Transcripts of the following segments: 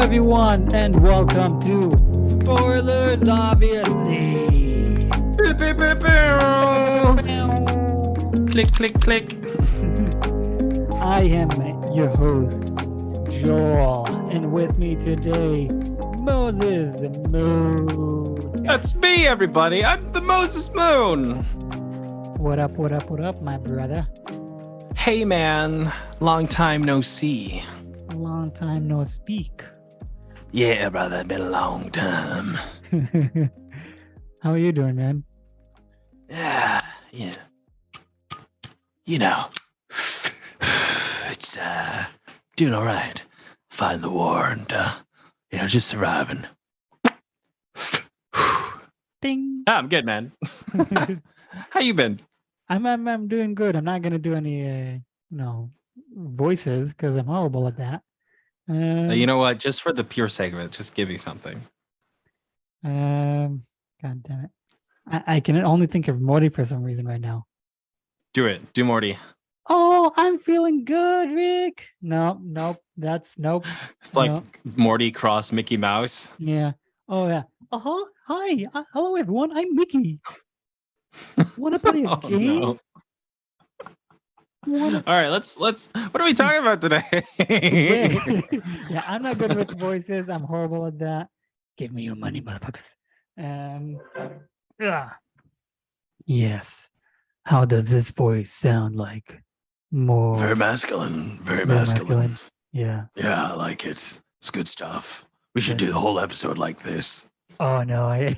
everyone, and welcome to Spoilers, obviously. Click, click, click. I am your host, Joel, and with me today, Moses the Moon. That's me, everybody. I'm the Moses Moon. What up, my brother? Hey, man. Long time no see. Long time no speak. Yeah, brother. Been a long time. How are you doing, man? Yeah. You know, it's doing all right. Fighting the war and just surviving. Ding. I'm good, man. How you been? I'm doing good. I'm not gonna do any voices because I'm horrible at that. You know what? Just for the pure sake of it, just give me something. God damn it. I can only think of Morty for some reason right now. Do it. Do Morty. Oh, I'm feeling good, Rick. Nope. Nope. It's like No. Morty cross Mickey Mouse. Yeah. Oh, yeah. Hi. Hello, everyone. I'm Mickey. Want to play a game? No. All right, let's. What are we talking about today? Yeah, I'm not good with voices. I'm horrible at that. Give me your money, motherfuckers. Yes. How does this voice sound like? More Very masculine. Very masculine. Yeah. Yeah, I like it. It's good stuff. We should do the whole episode like this. Oh no,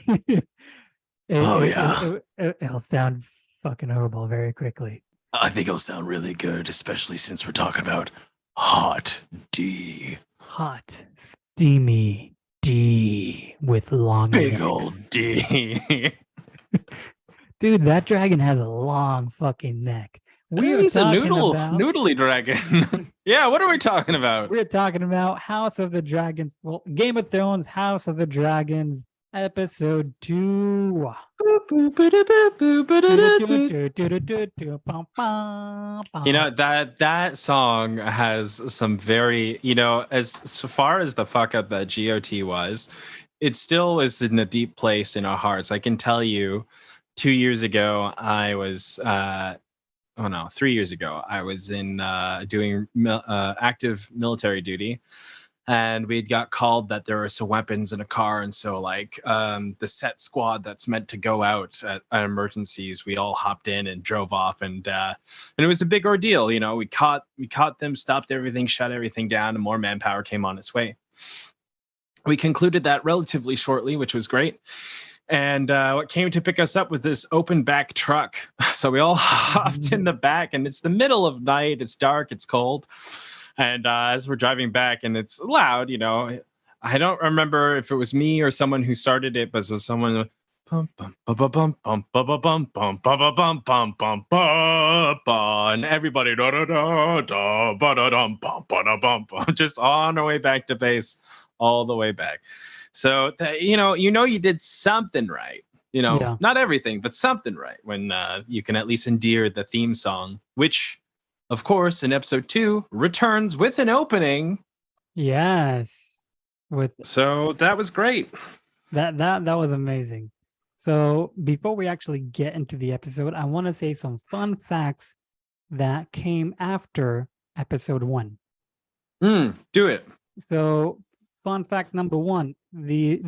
it'll sound fucking horrible very quickly. I think it'll sound really good, especially since we're talking about hot D. Hot, steamy D with long Big necks. old D. Dude, that dragon has a long fucking neck. He's a noodly dragon. Yeah, what are we talking about? We're talking about House of the Dragons. Well, Game of Thrones, House of the Dragons, episode 2. You know, that song has some very, as far as the fuck up that GOT was, it still is in a deep place in our hearts. I can tell you 2 years ago, I was 3 years ago, I was in doing active military duty, and we got called that there were some weapons in a car, and so the set squad that's meant to go out at emergencies, we all hopped in and drove off, and it was a big ordeal. We caught them, stopped everything, shut everything down, and more manpower came on its way. We concluded that relatively shortly, which was great. And what came to pick us up with this open back truck. So we all hopped in the back, and it's the middle of night. It's dark. It's cold. And as we're driving back, and it's loud, I don't remember if it was me or someone who started it, but it was someone. And everybody just on our way back to base, all the way back. So you did something right. Not everything, but something right when you can at least endear the theme song, which, of course, in episode 2 returns with an opening. Yes, so that was great. That was amazing. So before we actually get into the episode, I want to say some fun facts that came after episode 1. Do it. So fun fact number 1. The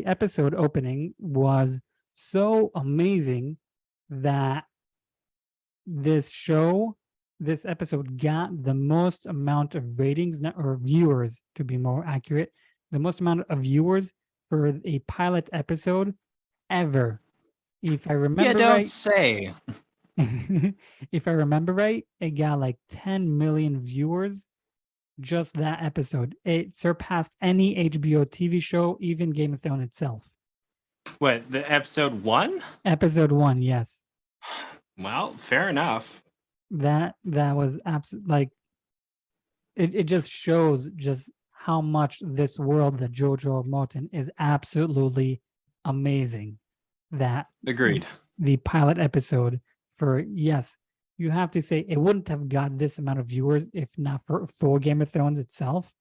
episode opening was so amazing that this episode got the most amount of ratings, or viewers to be more accurate, the most amount of viewers for a pilot episode ever. If I remember right, say. If I remember right, it got 10 million viewers. Just that episode. It surpassed any HBO TV show, even Game of Thrones itself. What, the episode 1? Episode 1, yes. Well, fair enough. That was absolutely it just shows just how much this world that Jojo Martin is absolutely amazing. That agreed. The pilot episode you have to say it wouldn't have got this amount of viewers if not for Game of Thrones itself.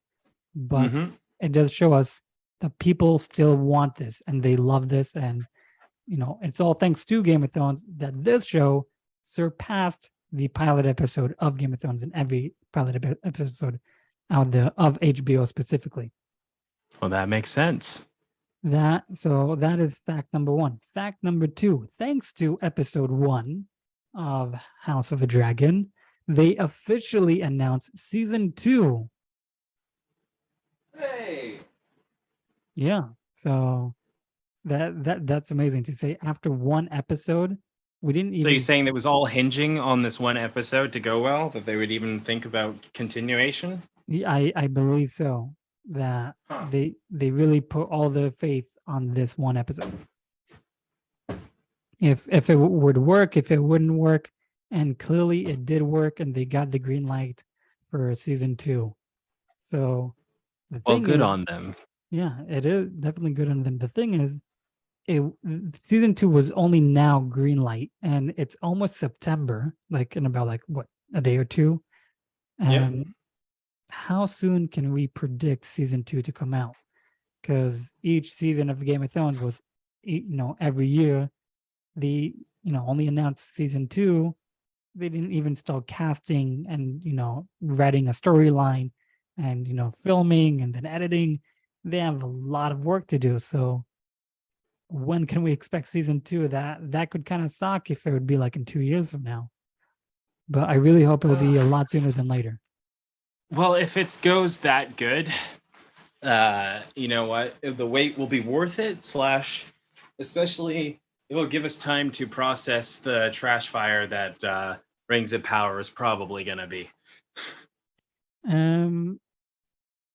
but it does show us that people still want this and they love this, and it's all thanks to Game of Thrones that this show surpassed the pilot episode of Game of Thrones in every pilot episode out there of HBO specifically. Well, that makes sense. That is fact number one. Fact number two, thanks to episode 1 of House of the Dragon, they officially announced season 2. Hey. Yeah. So that's amazing to say. After one episode, we didn't even. So you're saying it was all hinging on this one episode to go well, that they would even think about continuation? I believe so. That they really put all their faith on this one episode. If it would work, if it wouldn't work, and clearly it did work, and they got the green light for season 2. So well, good on them. Yeah, it is definitely good on them. The thing is, season 2 was only now green light, and it's almost September, like in about what, a day or two. And how soon can we predict season 2 to come out? Because each season of Game of Thrones was, every year. They only announced season 2. They didn't even start casting and writing a storyline and filming and then editing. They have a lot of work to do. So when can we expect season 2? That could kind of suck if it would be like in 2 years from now. But I really hope it'll be a lot sooner than later. Well, if it goes that good, you know what? The wait will be worth it. / especially it will give us time to process the trash fire that Rings of Power is probably going to be.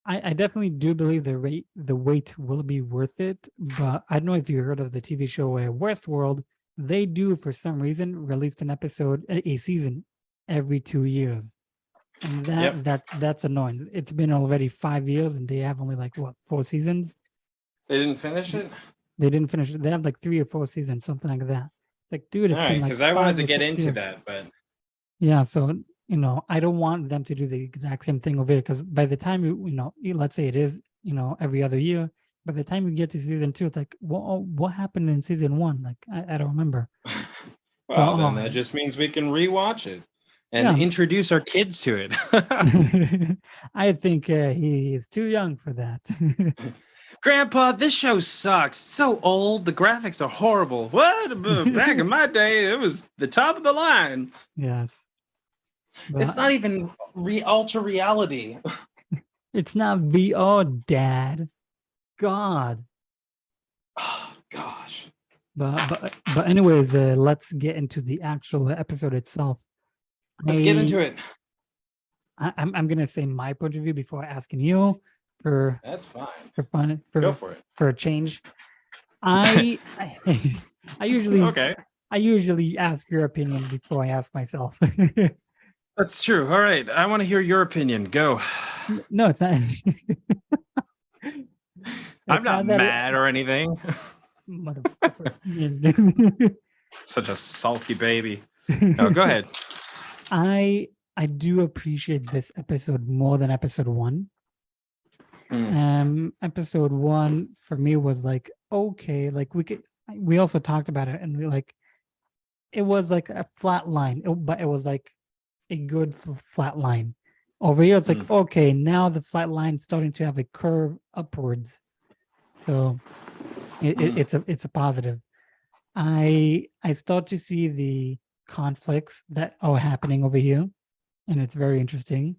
I definitely do believe the wait will be worth it, but I don't know if you heard of the TV show Westworld. They do, for some reason, release an episode, a season, every 2 years, and that's annoying. It's been already 5 years, and they have only 4 seasons. They didn't finish it. They didn't finish it. They have 3 or 4 seasons, something like that. Dude, it's been because I wanted to get into that, but yeah, so. I don't want them to do the exact same thing over here, because by the time let's say it is, every other year, by the time you get to season 2, it's what happened in season 1? I don't remember. Well, then that just means we can rewatch it and introduce our kids to it. I think he is too young for that. Grandpa, this show sucks. It's so old. The graphics are horrible. What? Back in my day, it was the top of the line. Yes. But it's not even ultra reality. It's not VR, Dad. God. Oh, gosh. But anyways, let's get into the actual episode itself. Let's get into it. I'm gonna say my point of view before asking you for. That's fine. For fun. Go for it. For a change. I usually okay. I usually ask your opinion before I ask myself. That's true. All right. I want to hear your opinion. Go. No, it's not. I'm not mad or anything. Motherfucker. Such a sulky baby. No, go ahead. I do appreciate this episode more than episode 1. Episode 1 for me was okay. We also talked about it, and it was a flat line, but it was a good flat line. Over here it's okay, now the flat line's starting to have a curve upwards, so it's a positive. I start to see the conflicts that are happening over here, and it's very interesting,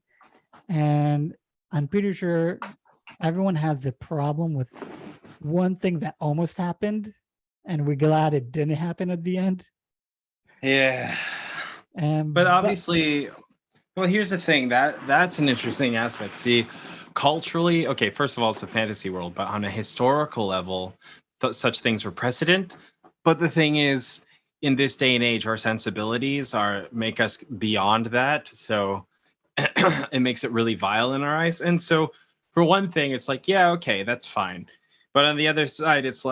and I'm pretty sure everyone has the problem with one thing that almost happened, and we're glad it didn't happen at the end. Yeah. But obviously, well, here's the thing, that's an interesting aspect. See, culturally, okay, first of all, it's a fantasy world, but on a historical level, such things were precedent. But the thing is, in this day and age, our sensibilities make us beyond that. So it makes it really vile in our eyes. And so for one thing, it's yeah, okay, that's fine. But on the other side, it's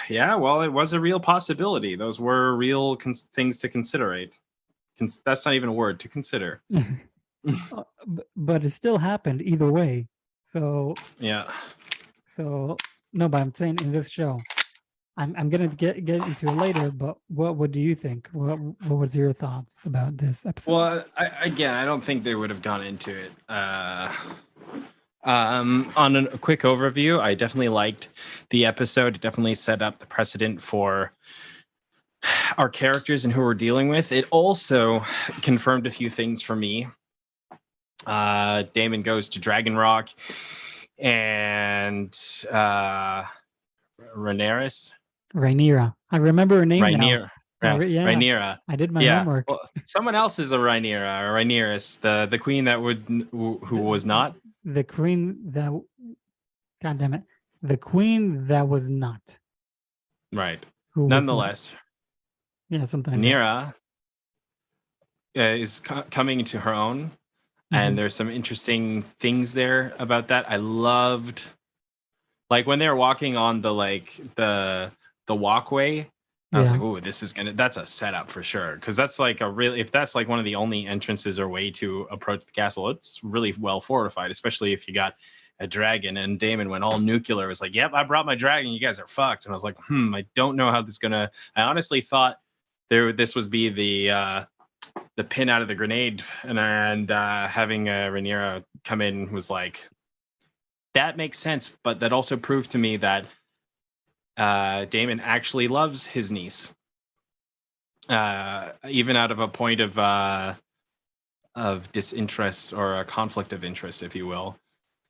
yeah, well, it was a real possibility. Those were real things to considerate. That's not even a word, to consider. But it still happened either way. So yeah. So no, but I'm saying in this show, I'm gonna get into it later. But what do you think? What was your thoughts about this episode? Well, I don't think they would have gone into it. On a quick overview, I definitely liked the episode. It definitely set up the precedent for our characters and who we're dealing with. It also confirmed a few things for me. Daemon goes to Dragon Rock, and Rhaenyra. I remember her name now. Yeah, Rhaenyra. I did my homework. Well, someone else is a Rhaenyra or Rhaenyra, the queen that who was not. The queen that, God damn it, the queen that was not. Right. Nonetheless, yeah, something like Rhaenyra is coming to her own, and there's some interesting things there about that. I loved, like, when they were walking on the walkway. I was like, oh, that's a setup for sure. Because that's like if that's like one of the only entrances or way to approach the castle, it's really well fortified, especially if you got a dragon. And Daemon went all nuclear. Was like, yep, I brought my dragon. You guys are fucked. And I was like, I don't know how this is gonna. I honestly thought this would be the pin out of the grenade, and having Rhaenyra come in was like, that makes sense. But that also proved to me that Daemon actually loves his niece, even out of a point of disinterest or a conflict of interest, if you will.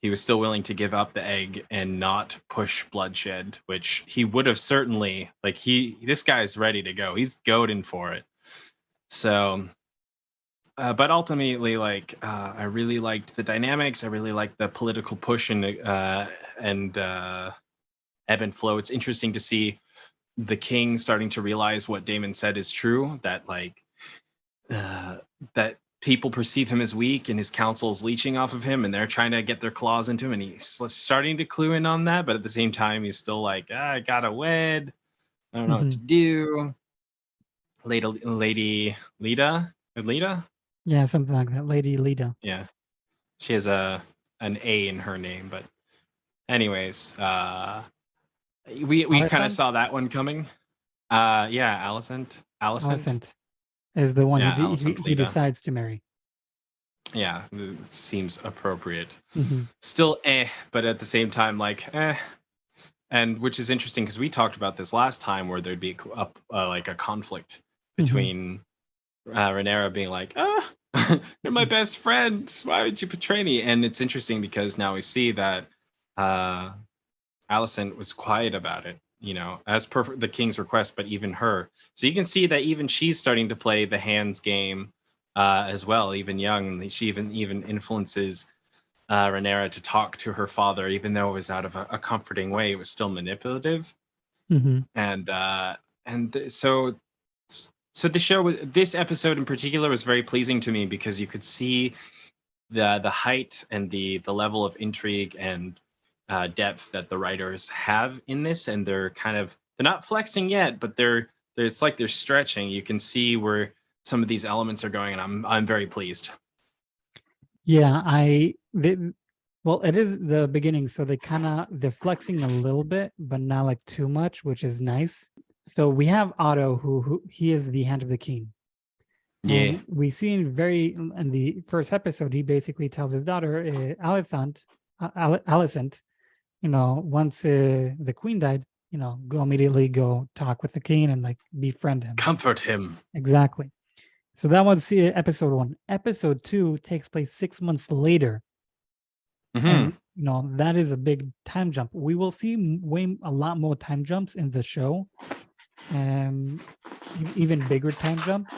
He was still willing to give up the egg and not push bloodshed, which he would have certainly, like, this guy's ready to go. He's goading for it. So, but ultimately, like, I really liked the dynamics. I really liked the political push and ebb and flow. It's interesting to see the king starting to realize what Daemon said is true, that like that people perceive him as weak and his council's leeching off of him and they're trying to get their claws into him, and he's starting to clue in on that, but at the same time he's still like, I gotta wed, I don't know what to do. Lady Leda? Yeah, something like that. Lady Leda. Yeah, she has an A in her name, but anyways, we kind of saw that one coming. Yeah, Alicent is the one he decides to marry. Yeah, it seems appropriate. Still, but at the same time, like, and which is interesting because we talked about this last time, where there'd be like a conflict between Rhaenyra being like, you're my best friend, why would you betray me? And it's interesting because now we see that Alicent was quiet about it, as per the king's request, but even her. So you can see that even she's starting to play the hands game as well, even young. She even influences Rhaenyra to talk to her father, even though it was out of a comforting way. It was still manipulative. And so the show, this episode in particular, was very pleasing to me because you could see the height and the level of intrigue and depth that the writers have in this, and they're not flexing yet, but it's like they're stretching. You can see where some of these elements are going, and I'm very pleased. Yeah, well, it is the beginning, so they're flexing a little bit, but not like too much, which is nice. So we have Otto, who he is the Hand of the King. Yeah, and we see in the first episode, he basically tells his daughter, Alicent, once the queen died, immediately go talk with the king and like befriend him, comfort him. Exactly. So that was episode 1. Episode 2 takes place 6 months later. And that is a big time jump. We will see a lot more time jumps in the show, and even bigger time jumps.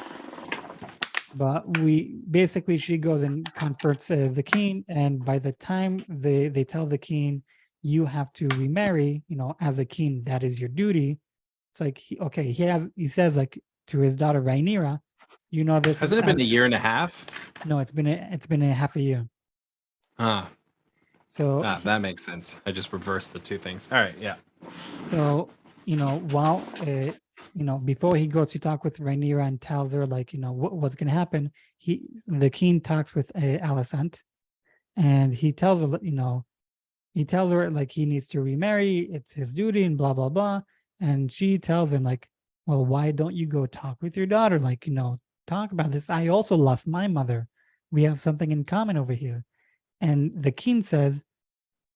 But she goes and comforts the king, and by the time they tell the king, you have to remarry, as a king, that is your duty. It's like, he says like to his daughter Rhaenyra, this hasn't it been a year and a half? No, it's been a half a year. So that makes sense. I just reversed the two things. All right, yeah. So while before he goes to talk with Rhaenyra and tells her like what's gonna happen, the king talks with Alicent, and he tells her he tells her like he needs to remarry, it's his duty, and blah blah blah. And she tells him like, well, why don't you go talk with your daughter? Like, talk about this. I also lost my mother. We have something in common over here. And the king says,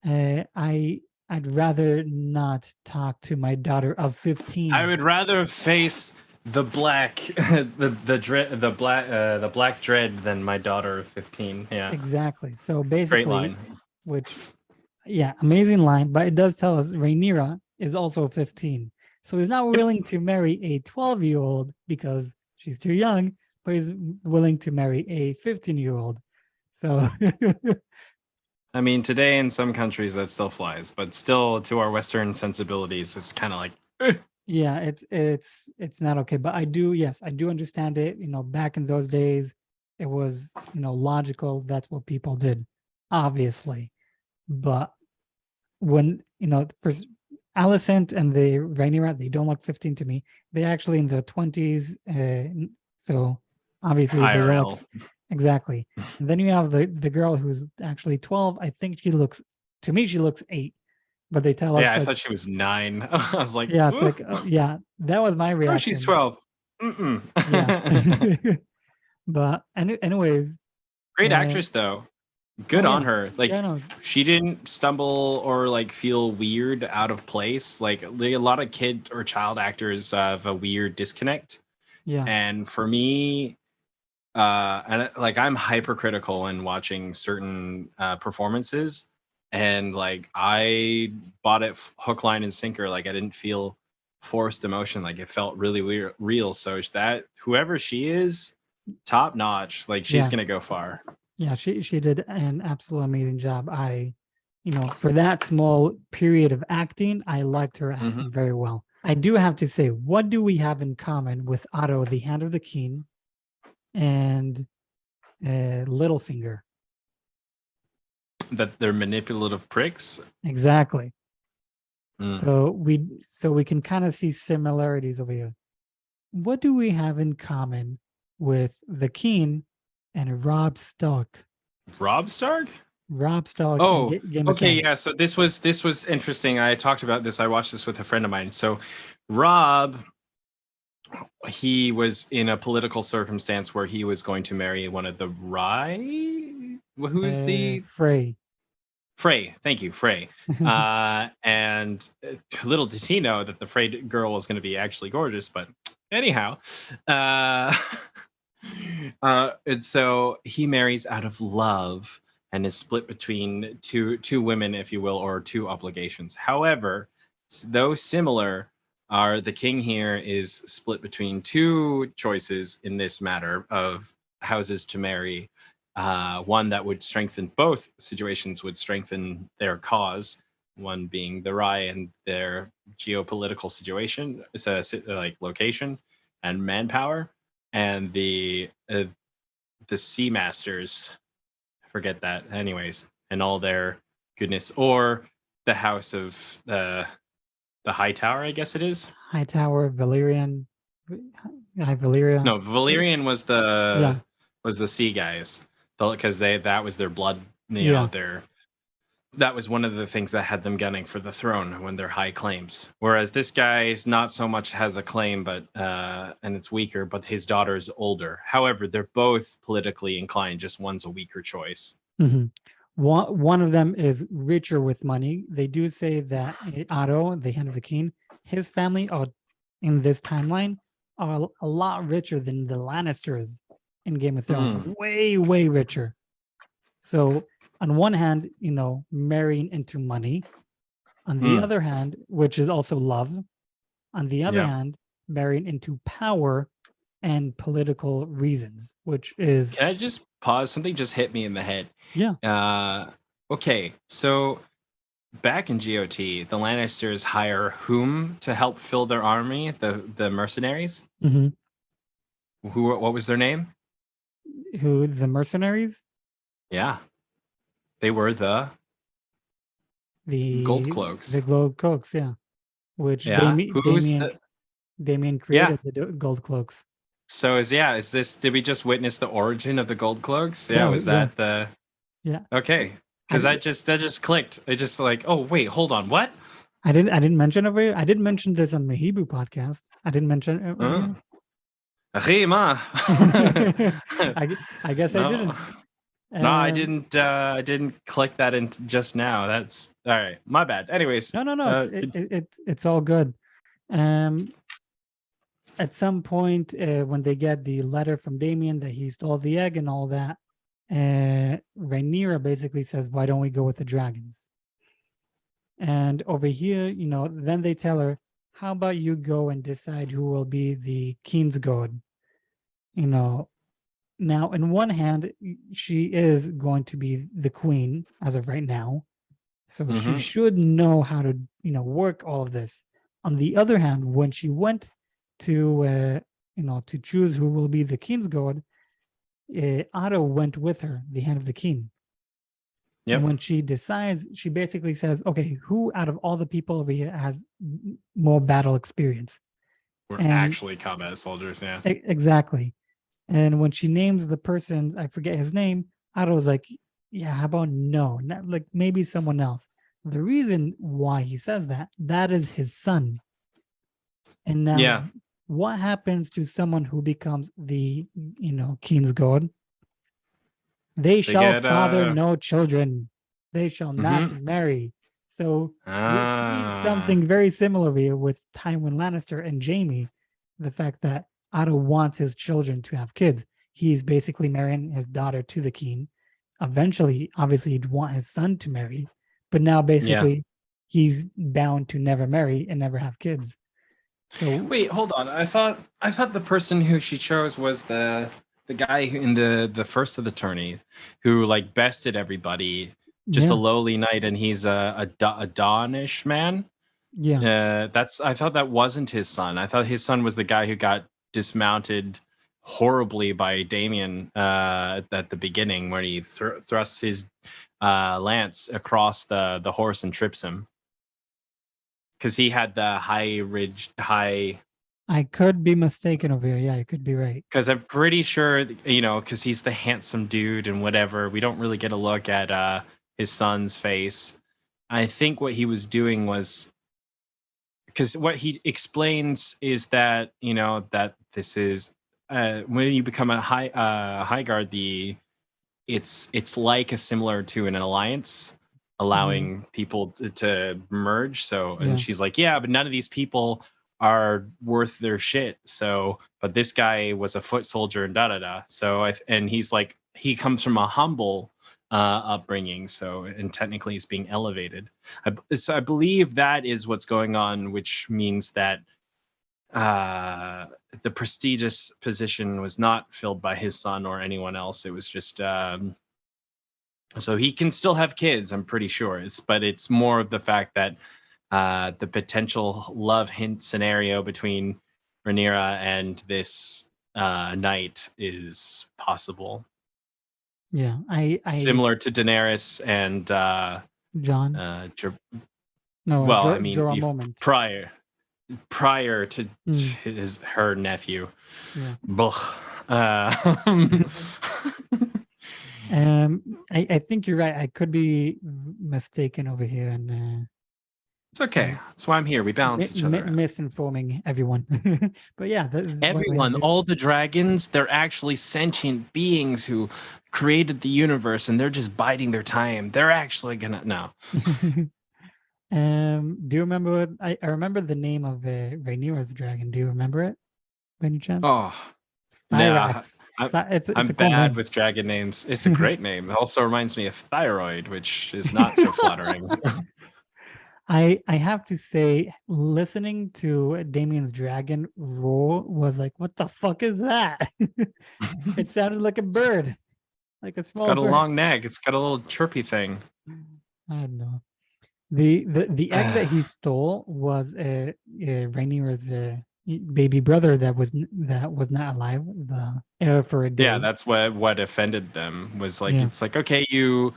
I'd rather not talk to my daughter of 15. I would rather face the black the black dread than my daughter of 15. Yeah. Exactly. So basically, Great line. Which, yeah, amazing line, but it does tell us Rhaenyra is also 15. So he's not willing to marry a 12-year-old because she's too young, but he's willing to marry a 15-year-old. So I mean, today in some countries that still flies, but still to our Western sensibilities, it's kind of like, yeah, it's not okay. But I do understand it. Back in those days, it was logical. That's what people did, obviously. But when first Alicent and the Rhaenyra, they don't look 15 to me. They're actually in the 20s. So obviously they look exactly. And then you have the girl who's actually 12. I think she looks 8. But they tell us. Yeah, I thought she was 9. I was like, yeah, it's like, yeah, that was my reaction. Oh, she's 12. Yeah. But anyways. Great actress though. Good on her. Like, she didn't stumble or like feel weird out of place. Like a lot of kid or child actors have a weird disconnect. Yeah. And for me, and like I'm hypercritical in watching certain performances, and like I bought it hook, line, and sinker. Like I didn't feel forced emotion. Like it felt really real. So that whoever she is, top notch. Like she's gonna go far. Yeah, she did an absolute amazing job. For that small period of acting, I liked her acting very well. I do have to say, what do we have in common with Otto, the Hand of the King, and Littlefinger? That they're manipulative pricks. Exactly. So we can kind of see similarities over here. What do we have in common with the King and Robb Stark? Robb Stark? Robb Stark. Oh, okay, yeah. So this was interesting. I talked about this. I watched this with a friend of mine. So Robb, he was in a political circumstance where he was going to marry one of the who is the Frey. Frey, thank you, Frey. And little did he know that the Frey girl was going to be actually gorgeous. But anyhow, and so he marries out of love and is split between two women, if you will, or two obligations. However, though similar, the king here is split between two choices in this matter of houses to marry. One that would strengthen both situations, would strengthen their cause, one being the Rye and their geopolitical situation, so like location and manpower, and the Sea Masters, forget that anyways, and all their goodness, or the house of the High Tower, I guess it is. High Tower, Valyrian. Valyria. No, Valyrian was the sea guys, because that was their blood, that was one of the things that had them gunning for the throne when they're high claims. Whereas this guy is not so much has a claim, but and it's weaker, but his daughter is older. However, they're both politically inclined, just one's a weaker choice. One of them is richer with money. They do say that Otto, the Hand of the King, his family are in this timeline are a lot richer than the Lannisters in Game of Thrones. Way, way richer. So on one hand, marrying into money. On the other hand, which is also love. On the other hand, marrying into power and political reasons, which is... Can I just pause? Something just hit me in the head. Yeah. Okay, so back in GOT, the Lannisters hire whom to help fill their army? The mercenaries? What was their name? Who, the mercenaries? Yeah. They were the Gold Cloaks. The Gold Cloaks, yeah. Which Damien created the Gold Cloaks. So did we just witness the origin of the Gold Cloaks? Yeah, was that the... Yeah. Okay, Because that just clicked. It just like, oh wait, hold on, what? I didn't mention over here. I didn't mention this on the Hebrew podcast. I didn't mention it over here. I guess no. I didn't. No, I didn't. I didn't click that in just now. That's all right. My bad. Anyways. No. It's all good. At some point, when they get the letter from Damien that he stole the egg and all that, Rhaenyra basically says, "Why don't we go with the dragons?" And over here, then they tell her, "How about you go and decide who will be the Kingsguard?" Now, in one hand, she is going to be the queen as of right now. So she should know how to, work all of this. On the other hand, when she went to, to choose who will be the Kingsguard, Otto went with her, the hand of the king. Yep. And when she decides, she basically says, okay, who out of all the people over here has more battle experience? We're actually combat soldiers, yeah. Exactly. And when she names the person, I forget his name, Otto was like, yeah, how about no? Not, like maybe someone else. The reason why he says that is his son. And now what happens to someone who becomes the, Kingsguard? They shall father no children. They shall not marry. So we see something very similar here with Tywin Lannister and Jaime. The fact that Otto wants his children to have kids. He's basically marrying his daughter to the king. Eventually, obviously, he'd want his son to marry, but now basically he's bound to never marry and never have kids. So wait, hold on. I thought the person who she chose was the guy who, in the first of the tourney, who like bested everybody, just a lowly knight, and he's a Dawnish man. Yeah. I thought that wasn't his son. I thought his son was the guy who got dismounted horribly by Damien at the beginning, where he thrusts his lance across the horse and trips him. Because he had the high. I could be mistaken over here. Yeah, I could be right. Because I'm pretty sure, because he's the handsome dude and whatever. We don't really get a look at his son's face. I think what he was doing was, because what he explains is that, that this is when you become a high guard, it's like similar to an alliance, allowing people to merge. So, and she's like, yeah, but none of these people are worth their shit. So, but this guy was a foot soldier and da. So, and he's like, he comes from a humble upbringing. So, and technically he's being elevated. I believe that is what's going on, which means that the prestigious position was not filled by his son or anyone else. It was just, so he can still have kids, I'm pretty sure. But it's more of the fact that the potential love hint scenario between Rhaenyra and this knight is possible. Yeah, I similar to Daenerys and John. I mean, prior to her nephew. Yeah. I think you're right. I could be mistaken over here, and it's okay. That's why I'm here. We balance each other out. Misinforming everyone. But yeah, everyone, all the dragons, they're actually sentient beings who created the universe, and they're just biding their time. They're actually gonna do you remember? I remember the name of Rhaenyra's dragon. Do you remember it, by any chance? Oh, Thyrax. I'm bad with dragon names. It's a great name. It also reminds me of thyroid, which is not so flattering. I have to say, listening to Damien's dragon roar was like, what the fuck is that? It sounded like a bird, like a small bird. It's got a long neck. It's got a little chirpy thing. I don't know. The egg that he stole was Rhaenyra's baby brother that was not alive, the heir for a day. Yeah, that's what offended them, was like, it's like, okay, you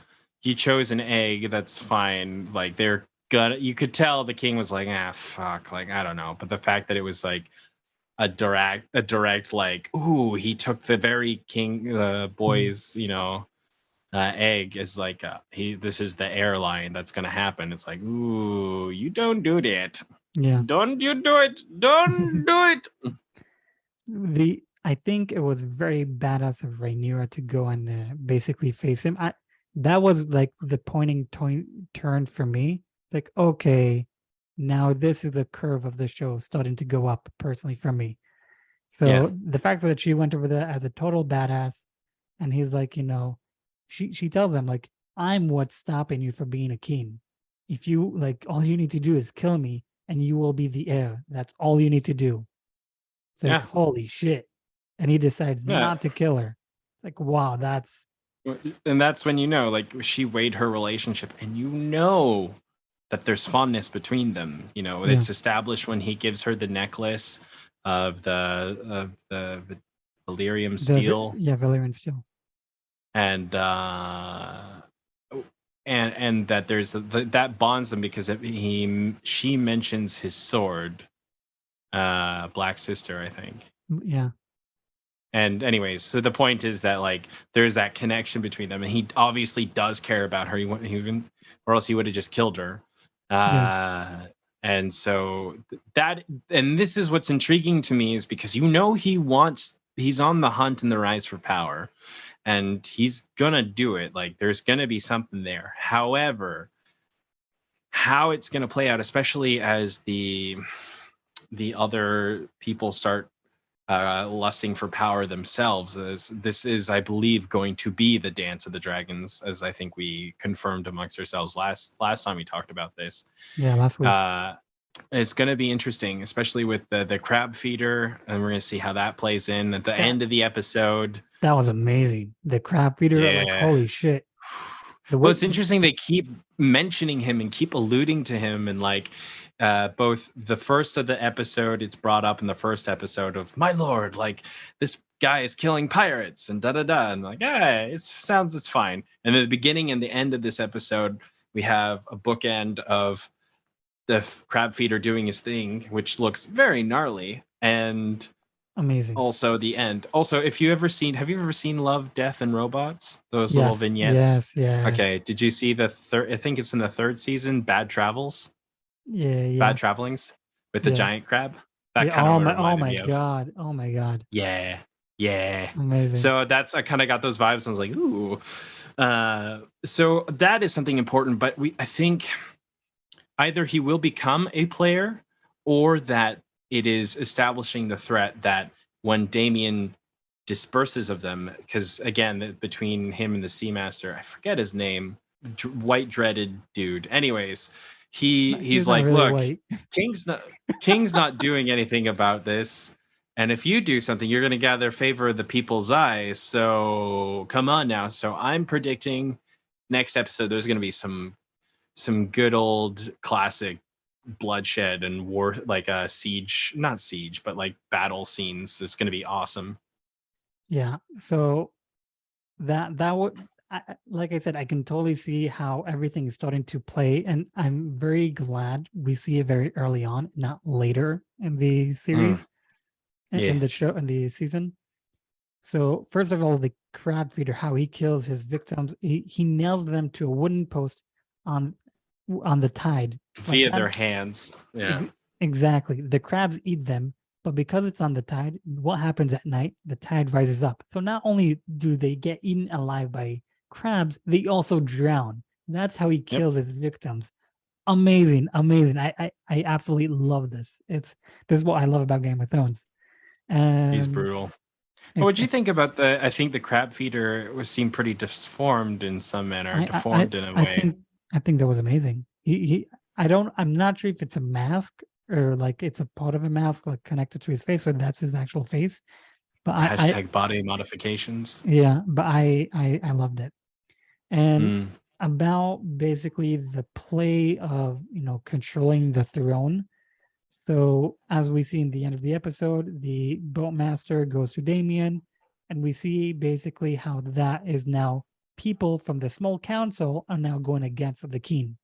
chose an egg, that's fine. Like, you could tell the king was like, fuck, like, I don't know. But the fact that it was like a direct like, ooh, he took the very king boy's Egg is like this is the airline that's gonna happen. It's like, ooh, you don't do that. Yeah. Don't you do it. Don't do it. I think it was very badass of Rhaenyra to go and basically face him. That was like the pointing turn for me. Like, okay, now this is the curve of the show starting to go up personally for me. So the fact that she went over there as a total badass, and he's like, she tells him like, I'm what's stopping you from being a king. If you like, all you need to do is kill me, and you will be the heir. That's all you need to do. It's like, holy shit. And he decides not to kill her. It's like, wow, and that's when like she weighed her relationship, and that there's fondness between them. It's established when he gives her the necklace of the Valyrian steel. Valyrian steel. And and that there's that bonds them because she mentions his sword, Black Sister, I think. Yeah. And anyways, so the point is that like there's that connection between them, and he obviously does care about her. Or else he would have just killed her. And so and this is what's intriguing to me, is because he's on the hunt and the rise for power, and he's gonna do it. Like there's gonna be something there. However, how it's gonna play out, especially as the other people start lusting for power themselves, as this is, I believe, going to be the Dance of the Dragons, as I think we confirmed amongst ourselves last time we talked about this. Yeah, last week. It's going to be interesting, especially with the crab feeder, and we're going to see how that plays in at the end of the episode. That was amazing. The crab feeder, like, holy shit. Well, it's interesting. They keep mentioning him and keep alluding to him, and like both the first of the episode, it's brought up in the first episode of, my lord, like this guy is killing pirates and da-da-da, and like, it's fine. And at the beginning and the end of this episode, we have a bookend of the crab feeder doing his thing, which looks very gnarly, and amazing. Also the end. Also, have you ever seen Love, Death and Robots? Those little vignettes. Yes. Okay. Did you see the third? I think it's in the third season. Bad Travels. Yeah. Bad Travelings with the giant crab. That kind of oh my god. Oh my god. Yeah. Amazing. So I kind of got those vibes. I was like, ooh. So that is something important. But I think either he will become a player, or that it is establishing the threat that when Damien disperses of them, because again, between him and the Seamaster, I forget his name, white dreaded dude. Anyways, he's like, really, look, white. King's not doing anything about this, and if you do something, you're going to gather favor of the people's eyes. So come on now. So I'm predicting next episode there's going to be some good old classic bloodshed and war, like a not siege, but like battle scenes. It's going to be awesome. Yeah. So that would, like I said, I can totally see how everything is starting to play, and I'm very glad we see it very early on, not later in the series, in the show, in the season. So first of all, the crab feeder, how he kills his victims, he nails them to a wooden post on the tide via their hands. Yeah, exactly. The crabs eat them, but because it's on the tide, what happens at night? The tide rises up. So not only do they get eaten alive by crabs, they also drown. That's how he kills his victims. Amazing. I absolutely love this. This is what I love about Game of Thrones. He's brutal. What do you think about I think the crab feeder seemed pretty deformed in some manner, deformed in a way. I think that was amazing. I'm not sure if it's a mask or like it's a part of a mask, like connected to his face, or that's his actual face. But hashtag body modifications. Yeah, but I loved it. And about basically the play of, controlling the throne. So as we see in the end of the episode, the boatmaster goes to Damien, and we see basically how that is now people from the small council are now going against the king.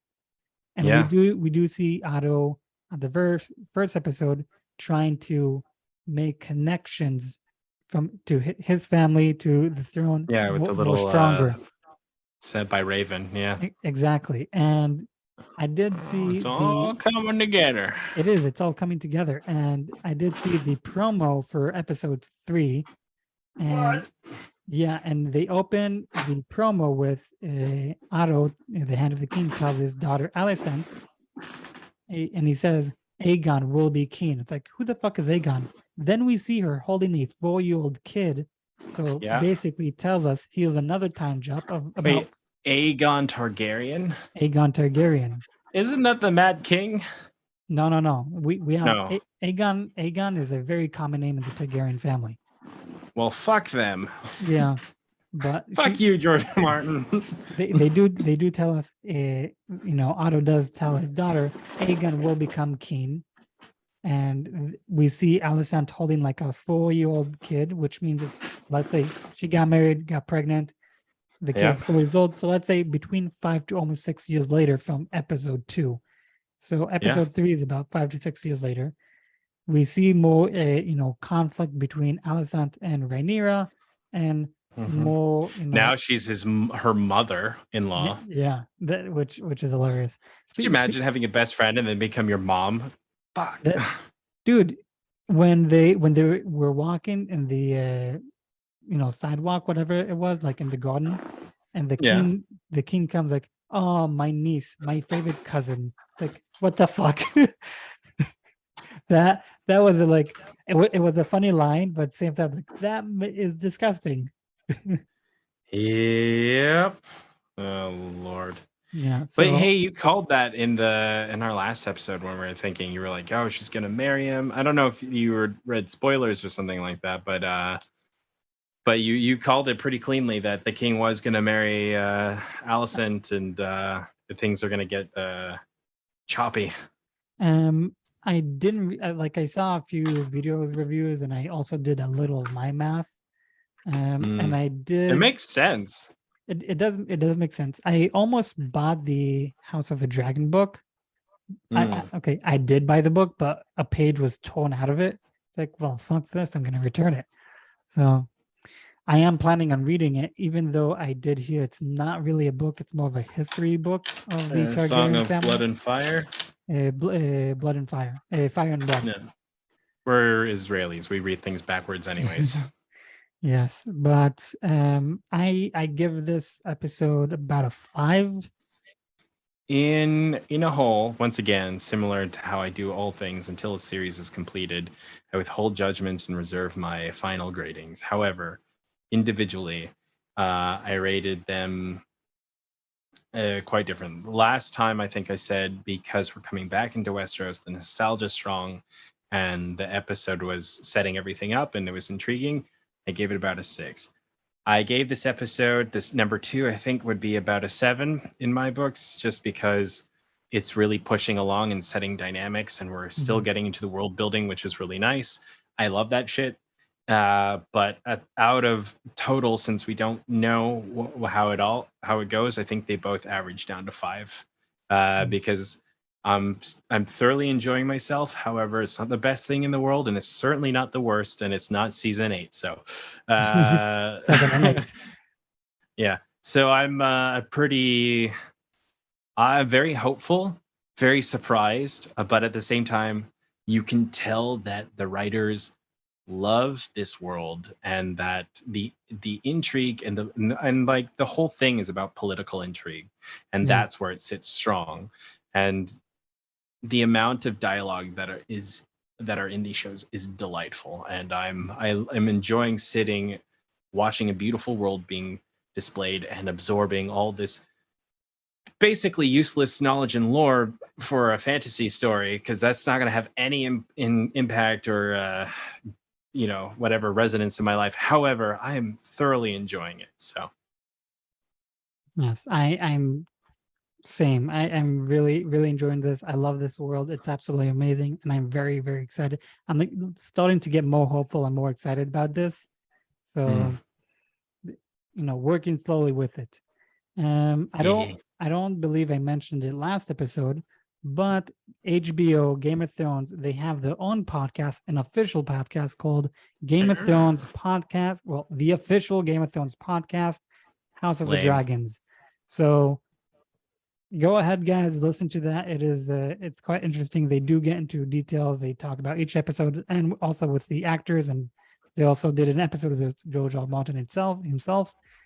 And we do see Otto at the first episode trying to make connections to his family to the throne. Yeah, with the little stronger. Said by Raven, yeah. Exactly. And I did see it's all coming together. It's all coming together. And I did see the promo for episode 3. And yeah, and they open the promo with Otto, the Hand of the King, tells his daughter Alicent, and he says, Aegon will be king. It's like, who the fuck is Aegon? Then we see her holding a 4-year-old kid. So basically tells us he was another time jump of about Wait, Aegon Targaryen? Aegon Targaryen. Isn't that the Mad King? No. We have Aegon. Aegon is a very common name in the Targaryen family. Well, fuck them. Yeah, but fuck you, George Martin. they do tell us. Otto does tell his daughter Aegon will become king, and we see Alicent holding like a 4-year-old kid, which means it's, let's say she got married, got pregnant, the kid's 4 years old. So let's say between 5 to almost 6 years later from episode 2. So episode 3 is about 5 to 6 years later. We see more, conflict between Alicent and Rhaenyra, and more. Now she's her mother-in-law. Yeah, which is hilarious. Could you imagine having a best friend and then become your mom? Fuck, dude. When they were walking in the sidewalk, whatever it was, like in the garden, and the king comes like, oh, my niece, my favorite cousin. Like, what the fuck? that was it was a funny line, but at the same time, like, that is disgusting. Yep. Oh Lord. Yeah. But hey, you called that in our last episode when we were thinking, you were like, oh, she's gonna marry him. I don't know if you read spoilers or something like that, but you called it pretty cleanly that the king was gonna marry Alicent, and things are gonna get choppy. I didn't I saw a few videos, reviews, and I also did a little of my math. And I did. It makes sense. It does make sense. I almost bought the House of the Dragon book. I did buy the book, but a page was torn out of it. It's like, well, fuck this, I'm gonna return it. So I am planning on reading it, even though I did hear it's not really a book, it's more of a history book of the Targaryen Song of family. Blood and Fire. Blood and Fire. Fire and Blood. Yeah. We're Israelis. We read things backwards anyways. Yes, but I give this episode about a 5. In a whole, once again, similar to how I do all things until a series is completed, I withhold judgment and reserve my final gradings. However, individually, I rated them quite different. Last time, I think I said, because we're coming back into Westeros, the nostalgia strong, and the episode was setting everything up and it was intriguing, I gave it about a 6. I gave this episode, this number 2, I think would be about a 7 in my books, just because it's really pushing along and setting dynamics, and we're still getting into the world building, which is really nice. I love that shit. But out of total, since we don't know how it goes, I think they both average down to 5, because I'm thoroughly enjoying myself. However, it's not the best thing in the world, and it's certainly not the worst, and it's not season 8. So, 7 and 8. Yeah. So I'm very hopeful, very surprised, but at the same time, you can tell that the writers love this world, and that the intrigue and like the whole thing is about political intrigue, and that's where it sits strong. And the amount of dialogue that are in these shows is delightful, and I'm enjoying watching a beautiful world being displayed and absorbing all this basically useless knowledge and lore for a fantasy story, because that's not going to have any impact or whatever resonance in my life. However, I am thoroughly enjoying it. So yes, I'm same. I'm really, really enjoying this. I love this world. It's absolutely amazing, and I'm very, very excited. I'm starting to get more hopeful and more excited about this. So, working slowly with it. I don't believe I mentioned it last episode, but HBO, Game of Thrones, they have their own podcast, an official podcast called Game of Thrones Podcast. Well, the official Game of Thrones podcast, House of the Dragons. So go ahead, guys, listen to that. It's quite interesting. They do get into detail. They talk about each episode and also with the actors, and they also did an episode with Joel Martin himself.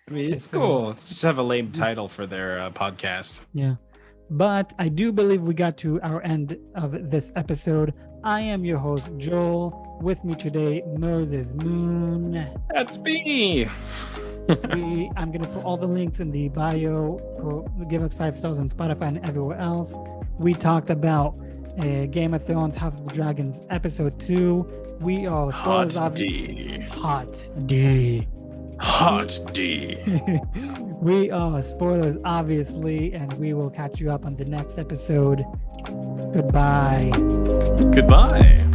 I mean, it's cool. Just have a lame title for their podcast. Yeah. But I do believe we got to our end of this episode. I am your host, Joel. With me today, Moses Moon. That's me. I'm going to put all the links in the bio. Give us 5 stars on Spotify and everywhere else. We talked about Game of Thrones, House of the Dragons, episode 2. We are Hot D. Hot D. Hot D. We are spoilers, obviously, and we will catch you up on the next episode. Goodbye. Goodbye.